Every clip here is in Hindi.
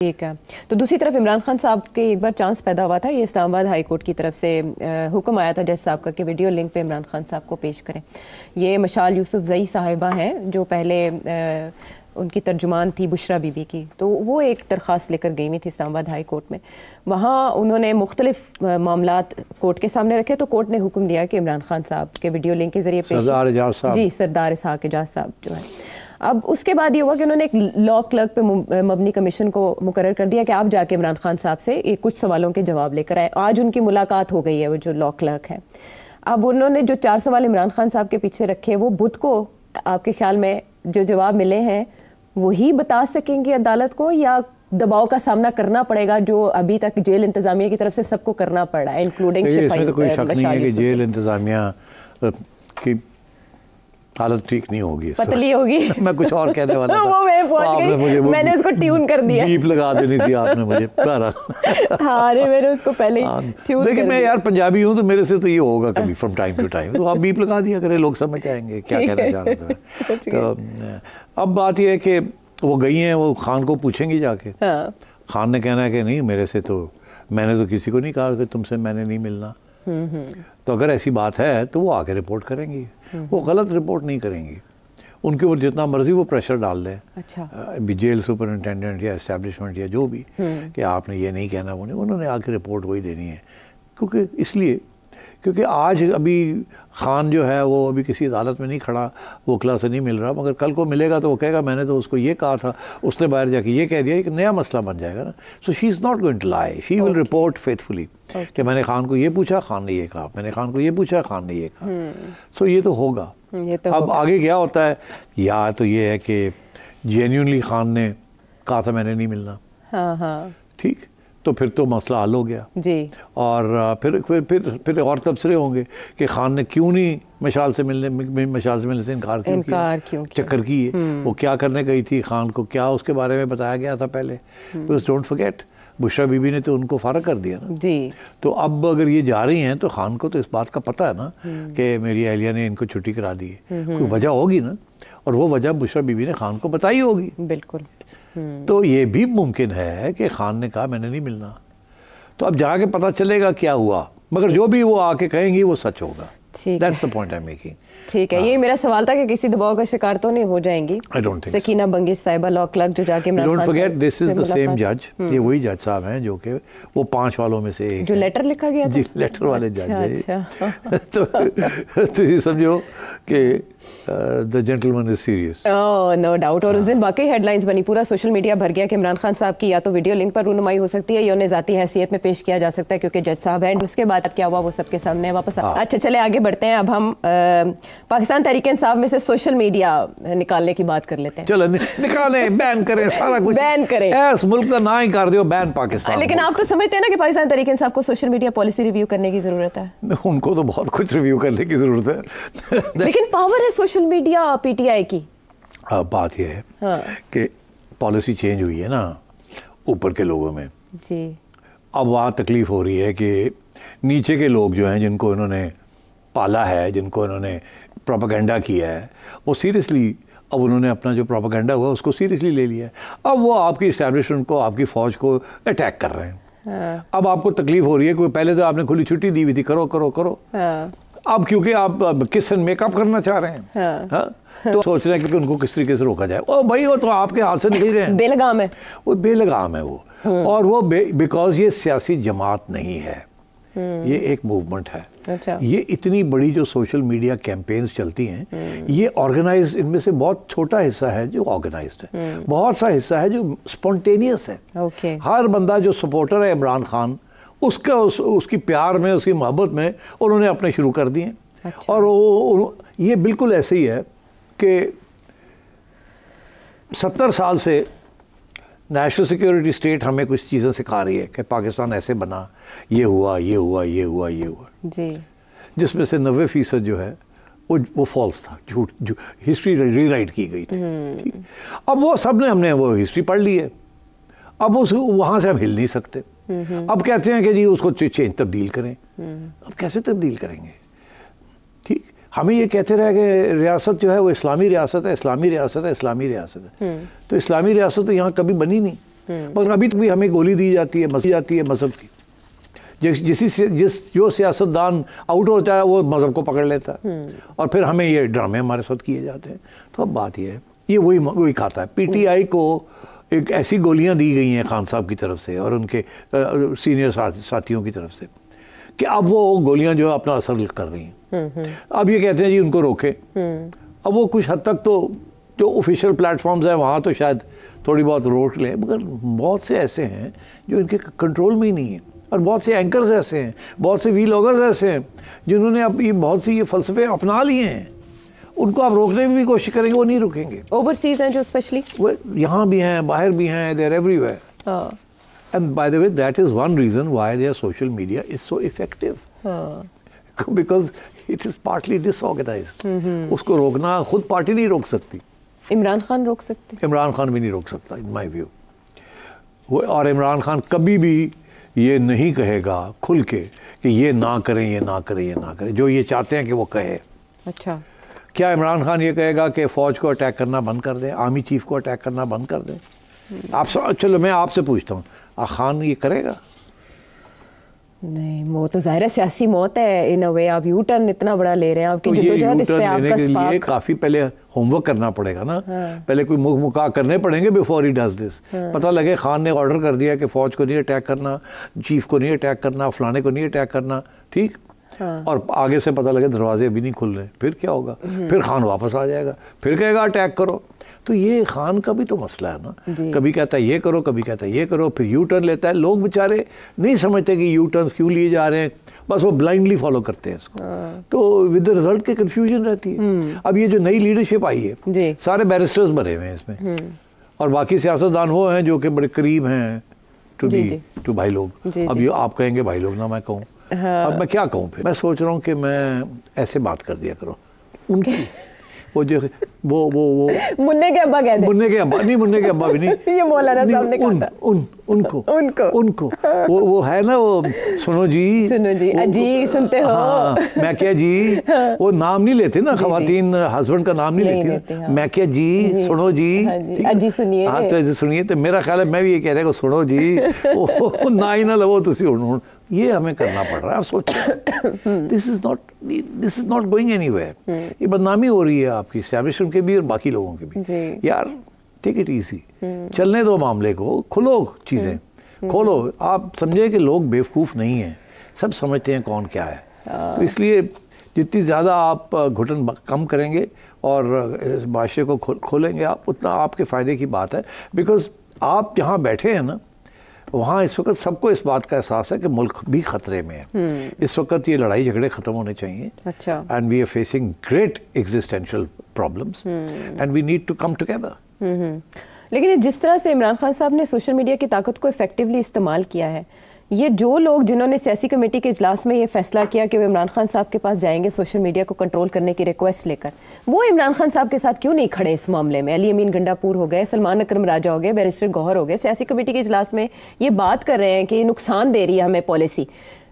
ठीक है। तो दूसरी तरफ इमरान खान साहब के एक बार चांस पैदा हुआ था, ये इस्लामाबाद हाई कोर्ट की तरफ से हुक्म आया था जज साहब का कि वीडियो लिंक पे इमरान खान साहब को पेश करें। ये मशाल यूसुफजई साहिबा हैं जो पहले उनकी तर्जुमान थी बुशरा बीबी की, तो वो एक दरख्वास्त लेकर गई हुई थी इस्लामाबाद हाई कोर्ट में। वहाँ उन्होंने मुख्तलिफ मामलात कोर्ट के सामने रखे तो कोर्ट ने हुक्म दिया कि इमरान खान साहब के वीडियो लिंक के जरिए सरदार इसहाक एजाज साहब जो है। अब उसके बाद ये हुआ कि उन्होंने एक लॉ क्लर्क पे मबनी कमीशन को मुकर्रर कर दिया कि आप जाके इमरान खान साहब से कुछ सवालों के जवाब लेकर आए। आज उनकी मुलाकात हो गई है, वो जो लॉ क्लर्क है। अब उन्होंने जो 4 सवाल इमरान खान साहब के पीछे रखे, वो बुध को आपके ख्याल में जो जवाब मिले हैं वही बता सकेंगे अदालत को, या दबाव का सामना करना पड़ेगा जो अभी तक जेल इंतजामिया की तरफ से सबको करना पड़ रहा है, इंक्लूडिंग इसमें तो कोई शक नहीं है कि जेल इंतजामिया की हालत ठीक नहीं होगी, पतली होगी। मैं कुछ और कहने वाला था। वो मैं पहुंच गई, मैंने उसको ट्यून कर दिया। बीप लगा देनी थी आपने मुझे। हाँ रे, मैंने उसको पहले ट्यून देखिए मैं यार पंजाबी हूँ तो मेरे से तो ये होगा कभी फ्रॉम टाइम टू टाइम, तो आप बीप लगा दिया करें, लोग समझ आएंगे क्या कहना चाह रहे थे। तो अब बात यह है कि वो गई हैं, वो खान को पूछेंगी जाके। खान ने कहना है कि नहीं, मेरे से तो मैंने तो किसी को नहीं कहा कि तुमसे मैंने नहीं मिलना। तो अगर ऐसी बात है तो वो आके रिपोर्ट करेंगी, वो गलत रिपोर्ट नहीं करेंगी। उनके ऊपर जितना मर्जी वो प्रेशर डाल दें, अच्छा जेल सुपरिटेंडेंट या एस्टेब्लिशमेंट या जो भी, कि आपने ये नहीं कहना, वो नहीं, उन्होंने आके रिपोर्ट वही देनी है। क्योंकि इसलिए क्योंकि आज अभी खान जो है वो अभी किसी अदालत में नहीं खड़ा, वो वकला से नहीं मिल रहा, मगर कल को मिलेगा तो वो कहेगा मैंने तो उसको ये कहा था, उसने बाहर जाके ये कह दिया, एक नया मसला बन जाएगा ना। So she is not going to lie, she will report faithfully कि मैंने खान को ये पूछा, खान ने ये कहा, मैंने खान को ये पूछा, खान ने ये कहा। सो ये तो होगा। अब आगे क्या होता है, या तो ये है कि जेन्युइनली खान ने कहा था मैंने नहीं मिलना, ठीक, तो फिर तो मसला हल हो गया जी। और फिर और तबसरे होंगे कि खान ने क्यों नहीं मशाल से मिलने से इनकार क्यों चक्कर की है, वो क्या करने गई थी, खान को क्या उसके बारे में बताया गया था पहले। Because don't forget, Bushra Bibi ने तो उनको फारग कर दिया ना जी। तो अब अगर ये जा रही हैं तो खान को तो इस बात का पता है ना कि मेरी अहलिया ने इनको छुट्टी करा दी है, कोई वजह होगी ना, और वो वजह बुशरा बीबी ने खान को बताई होगी। बिल्कुल। तो ये भी मुमकिन है कि खान ने कहा मैंने नहीं मिलना, तो अब जाके पता चलेगा क्या हुआ, मगर जो भी वो आके कहेंगी वो सच होगा। That's the point I'm making. ठीक है, ये मेरा सवाल था कि किसी दबाव का शिकार तो नहीं हो जाएंगी। I don't think सकीना बंगिश साहिबा लॉ क्लर्क जो जाके Don't forget this is the same judge, ये वही जज साहब हैं जो कि वो 5 वालों में से एक, जो लेटर लिखा गया था, लेटर वाले जज हैं। तो ये समझो कि the gentleman is serious. No doubt। और उस दिन बाकी हेडलाइंस बनी, पूरा सोशल मीडिया भर गया कि इमरान खान साहब की या तो वीडियो लिंक पर रूनुमाई हो सकती है या उन्हें ज़ाती हैसियत में पेश किया जा सकता है क्योंकि जज साहब हैं। उसके बाद क्या हुआ वो सबके सामने वापस। अच्छा चले आगे बढ़ते हैं। अब हम पाकिस्तान तहरीक इंसाफ में से सोशल मीडिया निकालने की बात कर लेते हैं। चलो निकालें, बैन करें, सारा कुछ बैन करें, इस मुल्क का ना ही कर दो बैन पाकिस्तान। लेकिन आप तो समझते हैं ना कि पाकिस्तान तहरीक इंसाफ को सोशल मीडिया पॉलिसी रिव्यू करने की जरूरत है। उनको तो बहुत कुछ रिव्यू करने की जरूरत है। लेकिन पावर है सोशल मीडिया पीटीआई की। बात यह है कि पॉलिसी चेंज हुई है ना ऊपर के लोगों में जी। अब वहाँ तकलीफ हो रही है कि नीचे के लोग जो हैं, जिनको इन्होंने पाला है, जिनको इन्होंने प्रोपेगेंडा किया है, वो सीरियसली अब उन्होंने अपना जो प्रोपेगेंडा हुआ उसको सीरियसली ले लिया है। अब वो आपकी इस्टेब्लिशमेंट को, आपकी फ़ौज को अटैक कर रहे हैं। अब आपको तकलीफ हो रही है, कोई पहले तो आपने खुली छुट्टी दी हुई थी, करो करो करो। अब क्योंकि आप किस मेकअप करना चाह रहे हैं, तो सोच रहे हैं कि उनको किस तरीके से रोका जाए। ओ भाई वो तो आपके हाथ से निकल गए, बेलगाम है वो, बेलगाम है वो। और वो बिकॉज ये सियासी जमात नहीं है, ये एक मूवमेंट है। अच्छा। ये इतनी बड़ी जो सोशल मीडिया कैंपेन्स चलती हैं, ये ऑर्गेनाइज्ड, इनमें से बहुत छोटा हिस्सा है जो ऑर्गेनाइज्ड है, बहुत सा हिस्सा है जो स्पॉन्टेनियस है। हर बंदा जो सपोर्टर है इमरान खान, उसकी प्यार में, उसकी मोहब्बत में उन्होंने अपने शुरू कर दिए। अच्छा। और ये बिल्कुल ऐसे ही है कि 70 साल से नेशनल सिक्योरिटी स्टेट हमें कुछ चीज़ें सिखा रही है कि पाकिस्तान ऐसे बना, ये हुआ, ये हुआ, ये हुआ, ये हुआ जी, जिसमें से 90% जो है वो फॉल्स था, झूठ, हिस्ट्री रीराइट की गई थी। ठीक, अब वो सब ने हमने वो हिस्ट्री पढ़ ली है, अब वहाँ से हम हिल नहीं सकते। अब कहते हैं कि जी उसको चेंज तब्दील करें, अब कैसे तब्दील करेंगे? ठीक, हमें ये कहते रहे कि रियासत जो है वो इस्लामी रियासत है, इस्लामी रियासत है, इस्लामी रियासत है। तो इस्लामी रियासत तो यहाँ कभी बनी नहीं। मगर अभी तो भी हमें गोली दी जाती है मजहब की। जो सियासतदान आउट होता है वो मजहब को पकड़ लेता है और फिर हमें ये ड्रामे हमारे साथ किए जाते हैं। तो अब बात ये है, ये वही खाता है। पीटीआई को एक ऐसी गोलियां दी गई हैं खान साहब की तरफ से और उनके सीनियर साथियों की तरफ से कि अब वो गोलियां जो है अपना असर कर रही हैं। अब ये कहते हैं जी उनको रोके। अब वो कुछ हद तक तो जो ऑफिशियल प्लेटफॉर्म्स हैं वहाँ तो शायद थोड़ी बहुत रोक लें, मगर बहुत से ऐसे हैं जो इनके कंट्रोल में ही नहीं है। और बहुत से एंकर्स ऐसे हैं, बहुत से वीलॉगर्स ऐसे हैं जिन्होंने अब ये बहुत सी ये फ़लसफ़े अपना लिए हैं। उनको आप रोकने की भी कोशिश करेंगे, वो नहीं रुकेंगे। ओवरसीज हैं जो स्पेशली, वो यहाँ भी हैं, बाहर भी हैं, they are everywhere. And by the way that is one reason why there social media is so effective, because it is partly disorganised. उसको रोकना खुद पार्टी नहीं रोक सकती। इमरान खान रोक सकते? इमरान खान भी नहीं रोक सकता इन माई व्यू। और इमरान खान कभी भी ये नहीं कहेगा खुल के कि ये ना करें, ये ना करें, ये ना करें, जो ये चाहते हैं कि वो कहे। अच्छा, क्या इमरान खान ये कहेगा कि फ़ौज को अटैक करना बंद कर दें, आर्मी चीफ को अटैक करना बंद कर दें? आप चलो मैं आपसे पूछता हूँ, खान ये करेगा? नहीं, वो तो ज़ाहिर है सियासी मौत है इन अ वे। आप यू टर्न इतना बड़ा ले रहे हैं, आपकी जद्दोजहद इस पे आपका स्पार्क काफ़ी पहले होमवर्क करना पड़ेगा ना। पहले कोई मुका करने पड़ेंगे बिफोर ही डज दिस। पता लगे खान ने ऑर्डर कर दिया कि फ़ौज को नहीं अटैक करना, चीफ को नहीं अटैक करना, फलाने को नहीं अटैक करना, ठीक। और आगे से पता लगे दरवाजे अभी नहीं खुल रहे, फिर क्या होगा? फिर खान वापस आ जाएगा, फिर कहेगा अटैक करो। तो ये खान का भी तो मसला है ना, कभी कहता है ये करो, कभी कहता है ये करो, फिर यू टर्न लेता है। लोग बेचारे नहीं समझते कि यू टर्न्स क्यों लिए जा रहे हैं, बस वो ब्लाइंडली फॉलो करते हैं इसको। तो विद द रिजल्ट के कंफ्यूजन रहती है। अब ये जो नई लीडरशिप आई है, सारे बैरिस्टर्स बने हुए हैं इसमें, और बाकी सियासतदान वो हैं जो कि बड़े करीब हैं टू भाई लोग। अब ये आप कहेंगे भाई लोग ना मैं कहूँ, अब मैं क्या कहूँ? फिर मैं सोच रहा हूँ कि मैं ऐसे बात कर दिया करो उनकी। वो जो वो मुन्ने के अब्बा कहते हैं। मुन्ने के अब्बा नहीं, मुन्ने के अब्बा भी नहीं। ये मौलाना साहब ने कहा था। उनको वो है ना, वो सुनो जी अजी सुनते हो। हाँ, मैं क्या जी, वो नाम नहीं लेते ना, खवातीन हस्बैंड का नाम नहीं लेती। मैं क्या जी, सुनो जी, अजी सुनिए। हाँ तो सुनिए। तो मेरा ख्याल है मैं भी ये कह रहा हूँ सुनो जी, ना ही ना लवो तुसी। ये हमें करना पड़ रहा है। आप सोचिए, this is not going anywhere. ये बदनामी हो रही है आपकी एस्टैब्लिशमेंट के भी और बाकी लोगों के भी। यार टेक इट इजी, चलने दो मामले को, खुलो चीज़ें, खोलो। आप समझे कि लोग बेवकूफ़ नहीं हैं, सब समझते हैं कौन क्या है। तो इसलिए जितनी ज़्यादा आप घुटन कम करेंगे और माशरे को खोलेंगे आप, उतना आपके फ़ायदे की बात है। बिकॉज आप जहाँ बैठे हैं ना, वहाँ इस वक्त सबको इस बात का एहसास है कि मुल्क भी ख़तरे में है। इस वक्त ये लड़ाई झगड़े ख़त्म होने चाहिए। अच्छा। And we are facing great existential problems and we need to come together. लेकिन जिस तरह से इमरान खान साहब ने सोशल मीडिया की ताकत को इफेक्टिवली इस्तेमाल किया है, ये जो लोग जिन्होंने सियासी कमेटी के इजलास में ये फैसला किया कि वो इमरान खान साहब के पास जाएंगे सोशल मीडिया को कंट्रोल करने की रिक्वेस्ट लेकर, वो इमरान खान साहब के साथ क्यों नहीं खड़े इस मामले में? अली अमीन गंडापुर हो गए, सलमान अकरम राजा हो गए, बैरिस्टर गौहर हो गए, सियासी कमेटी के इजलास में ये बात कर रहे हैं कि नुकसान दे रही है हमें पॉलिसी।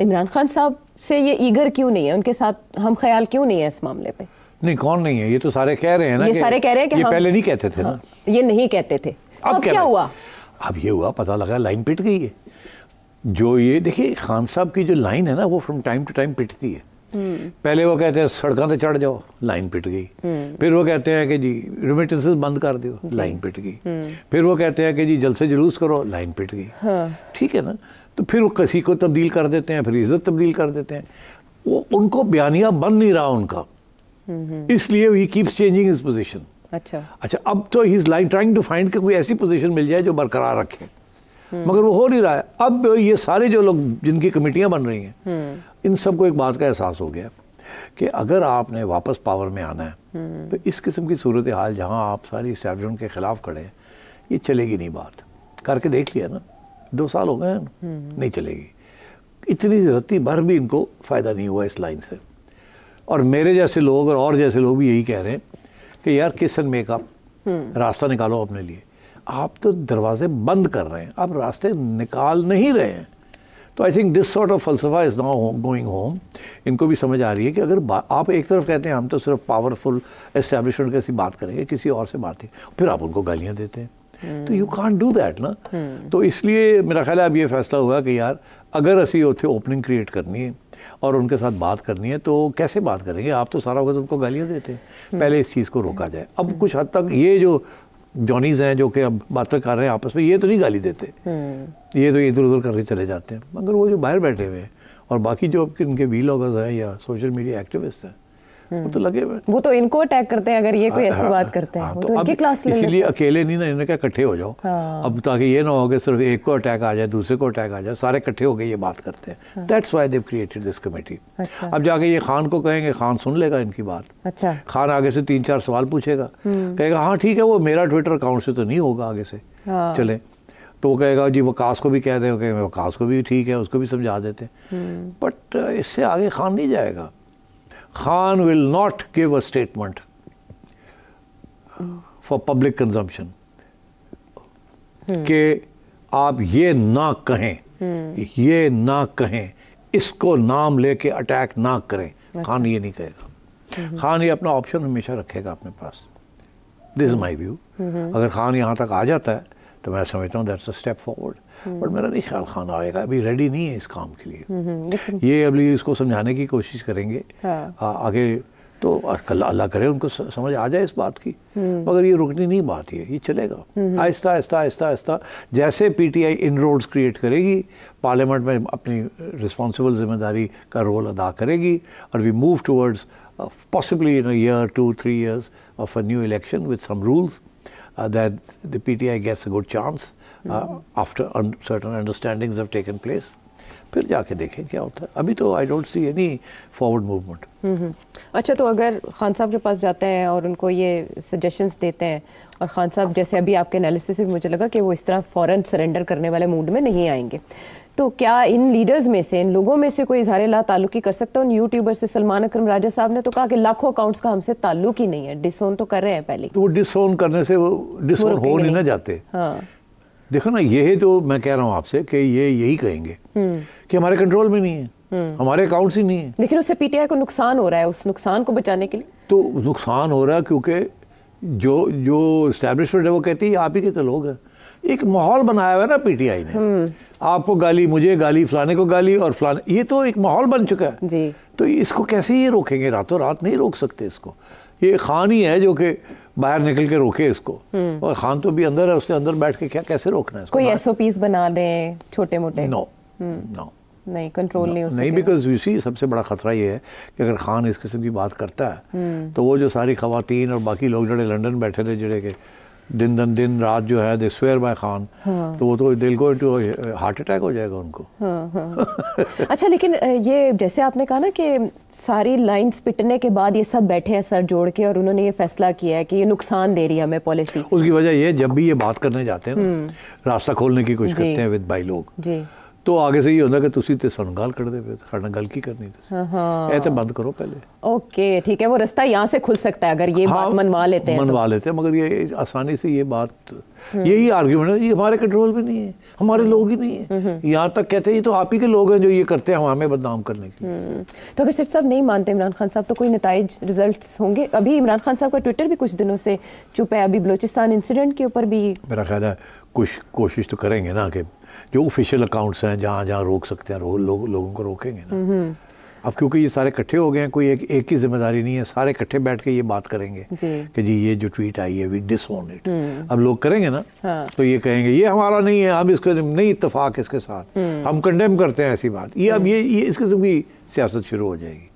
इमरान खान साहब से ये ईगर क्यों नहीं है, उनके साथ हम ख्याल क्यों नहीं है इस मामले पे? नहीं, कौन नहीं है? ये तो सारे कह रहे हैं ना, ये सारे कह रहे हैं कि ये पहले नहीं कहते थे ना, ये नहीं कहते थे। अब क्या हुआ? अब ये हुआ, पता लगा लाइन पिट गई है। जो ये देखिए खान साहब की जो लाइन है ना, वो फ्रॉम टाइम टू टाइम पिटती है। पहले वो कहते हैं सड़कों पे चढ़ जाओ, लाइन पिट गई। फिर वो कहते हैं कि जी रेमिटेंसेस बंद कर दो, लाइन पिट गई। फिर वो कहते हैं कि जी जलसे जुलूस करो, लाइन पिट गई। ठीक है ना? तो फिर वो किसी को तब्दील कर देते हैं, फिर इज्जत तब्दील कर देते हैं। वो उनको बयानिया बन नहीं रहा उनका, इसलिए he keeps changing his position. अच्छा, अब तो he is like trying to find कि कोई ऐसी पोजीशन मिल जाए जो बरकरार रखे, मगर वो हो नहीं रहा है। अब ये सारे जो लोग जिनकी कमेटियां बन रही हैं, इन सबको एक बात का एहसास हो गया कि अगर आपने वापस पावर में आना है तो इस किस्म की सूरत हाल जहां आप सारी एस्टैब्लिशमेंट के खिलाफ खड़े हैं, ये चलेगी नहीं। बात करके देख लिया ना, 2 साल हो गए हैं, नहीं चलेगी। इतनी रत्ती भर भी इनको फ़ायदा नहीं हुआ इस लाइन से। और मेरे जैसे लोग और जैसे लोग भी यही कह रहे हैं कि यार किस एंड मेकअप, रास्ता निकालो अपने लिए। आप तो दरवाजे बंद कर रहे हैं, आप रास्ते निकाल नहीं रहे हैं। तो I think this sort of फलसफा इज़ नाउ गोइंग होम। इनको भी समझ आ रही है कि अगर आप एक तरफ कहते हैं हम तो सिर्फ पावरफुल एस्टैब्लिशमेंट की बात करेंगे, किसी और से बात नहीं, फिर आप उनको गालियाँ देते हैं, तो यू कांट डू दैट ना। तो इसलिए मेरा ख्याल है अब ये फैसला हुआ कि यार अगर असी उत्थे ओपनिंग क्रिएट करनी है और उनके साथ बात करनी है तो कैसे बात करेंगे? आप तो सारा वक्त उनको गालियाँ देते हैं, पहले इस चीज़ को रोका जाए। अब कुछ हद तक ये जो जॉनीज हैं जो कि अब बातें कर रहे हैं आपस में, ये तो नहीं गाली देते, ये तो इधर उधर करके चले जाते हैं। मगर वो जो बाहर बैठे हुए हैं और बाकी जो इनके वीलॉगर्स हैं या सोशल मीडिया एक्टिविस्ट हैं, वो तो लगे हुए, वो तो इनको अटैक करते हैं अगर ये कोई ऐसी बात करते हैं। तो अब इसीलिए अकेले नहीं ना, इन्होंने क्या इकट्ठे हो जाओ। अब ताकि ये ना हो कि सिर्फ एक को अटैक आ जाए, दूसरे को अटैक आ जाए, सारे इकट्ठे होकर ये बात करते हैं। That's why they created this committee. अब जाके ये खान को कहेंगे, खान सुन लेगा इनकी बात। अच्छा, खान आगे से 3-4 सवाल पूछेगा, कहेगा हाँ ठीक है, वो मेरा ट्विटर अकाउंट से तो नहीं होगा आगे से, चले। तो वो कहेगा जी वकास को भी कह दें, वकास को भी ठीक है, उसको भी समझा देते। बट इससे आगे खान नहीं जाएगा। Khan will not give a statement for public consumption कि आप ये ना कहें, ये ना कहें, इसको नाम लेके अटैक ना करें। खान ये नहीं कहेगा। खान ये अपना ऑप्शन हमेशा रखेगा अपने पास। This is my view. अगर खान यहाँ तक आ जाता है तो मैं समझता हूँ that's a step forward. But मेरा नहीं ख्याल खान आएगा, अभी रेडी नहीं है इस काम के लिए। ये अभी इसको समझाने की कोशिश करेंगे। आगे तो अल्लाह करे उनको समझ आ जाए इस बात की। मगर ये रुकनी नहीं बात, ये चलेगा आहिस्ता आहिस्ता आहिस्ता आहिस्ता। जैसे पीटीआई इनरोड्स क्रिएट करेगी, पार्लियामेंट में अपनी रिस्पॉन्सिबल जिम्मेदारी का रोल अदा करेगी, और we move towards possibly in a year 2-3 years of a new election with some rules that the PTI gets a good chance after certain understandings have taken place. फिर जाके देखें क्या होता है। अभी तो I don't see any forward movement. अच्छा, तो अगर खान साहब के पास जाते हैं और उनको ये सजेशंस देते हैं, और खान साहब जैसे अभी आपके एनालिसिस से मुझे लगा कि वो इस तरह फ़ौरन सरेंडर करने वाले मूड में नहीं आएंगे, तो क्या इन लीडर्स में से, इन लोगों में से कोई इज़हार ला ताल्लुकी कर सकता है? उन यूट्यूबर से सलमान अकरम राजा साहब ने तो कहा कि लाखों अकाउंट्स का हमसे ताल्लुक ही नहीं है, डिसोन तो कर रहे हैं पहले। तो वो डिसोन करने से वो डिसोन हो नहीं ना जाते। हाँ, देखो ना, यही तो मैं कह रहा हूँ आपसे कि ये यही कहेंगे कि हमारे कंट्रोल में नहीं है, हमारे अकाउंट्स ही नहीं है। लेकिन उससे पीटीआई को नुकसान हो रहा है, उस नुकसान को बचाने के लिए तो नुकसान हो रहा है क्योंकि जो एस्टैब्लिशमेंट है वो कहती है आप ही के तो लोग हैं। एक माहौल बनाया हुआ है ना पीटीआई ने, आपको गाली, मुझे गाली, फलाने को गाली और फलाने, ये तो एक माहौल बन चुका है जी। तो इसको कैसे ये रोकेंगे? रातों रात नहीं रोक सकते इसको। ये खान ही है जो कि बाहर निकल के रोके इसको, और खान तो भी अंदर है, उससे अंदर बैठ के क्या कैसे रोकना है इसको? कोई एसओपीज बना दें छोटे मोटे? नो नो, नहीं, कंट्रोल नहीं हो सकेगा। नहीं, बिकॉज यू सी सबसे बड़ा खतरा ये है कि अगर खान इस किस्म की बात करता है तो वो जो सारी खवातीन और बाकी लोग जो लंदन बैठे थे, जोड़े के दिन रात जो है दे स्वेयर बाय खान, तो वो तो दिल को हार्ट अटैक हो जाएगा उनको। अच्छा, लेकिन ये जैसे आपने कहा ना कि सारी लाइंस पिटने के बाद ये सब बैठे हैं सर जोड़ के और उन्होंने ये फैसला किया है कि ये नुकसान दे रही है हमें पॉलिसी। उसकी वजह ये, जब भी ये बात करने जाते हैं ना, रास्ता खोलने की कोशिश करते हैं विद बाई लोग जी, तो आगे से ये होता है कि तुसी ते सन गाल कर दे, साढ़े गल की करनी थी, तो बंद करो पहले। ओके, ठीक है, वो रास्ता यहाँ से खुल सकता है अगर ये बात मनवा लेते हैं मगर ये आसानी से ये बात, यही आर्ग्यूमेंट है, ये हमारे कंट्रोल में नहीं है, हमारे लोग ही नहीं है। यहाँ तक कहते हैं ये तो आप ही के लोग हैं जो ये करते हैं हमें बदनाम करने के लिए। तो अगर सिर्फ साहब नहीं मानते इमरान खान साहब, तो कोई नताइज रिजल्ट्स होंगे? अभी इमरान खान साहब का ट्विटर भी कुछ दिनों से चुप है, अभी बलोचिस्तान इंसिडेंट के ऊपर भी मेरा ख्याल है कुछ कोशिश तो करेंगे ना कि जो ऑफिशियल अकाउंट्स हैं जहाँ जहाँ रोक सकते हैं लोगों को रोकेंगे ना। अब क्योंकि ये सारे इकट्ठे हो गए हैं, कोई एक ही जिम्मेदारी नहीं है, सारे इकट्ठे बैठ के ये बात करेंगे कि जी ये जो ट्वीट आई है वी डिसओन इट। अब लोग करेंगे ना, तो ये कहेंगे ये हमारा नहीं है, हम इसके नहीं इत्तेफाक इसके साथ, हम कंडेम करते हैं ऐसी बात। ये अब ये इस किस्म की सियासत शुरू हो जाएगी।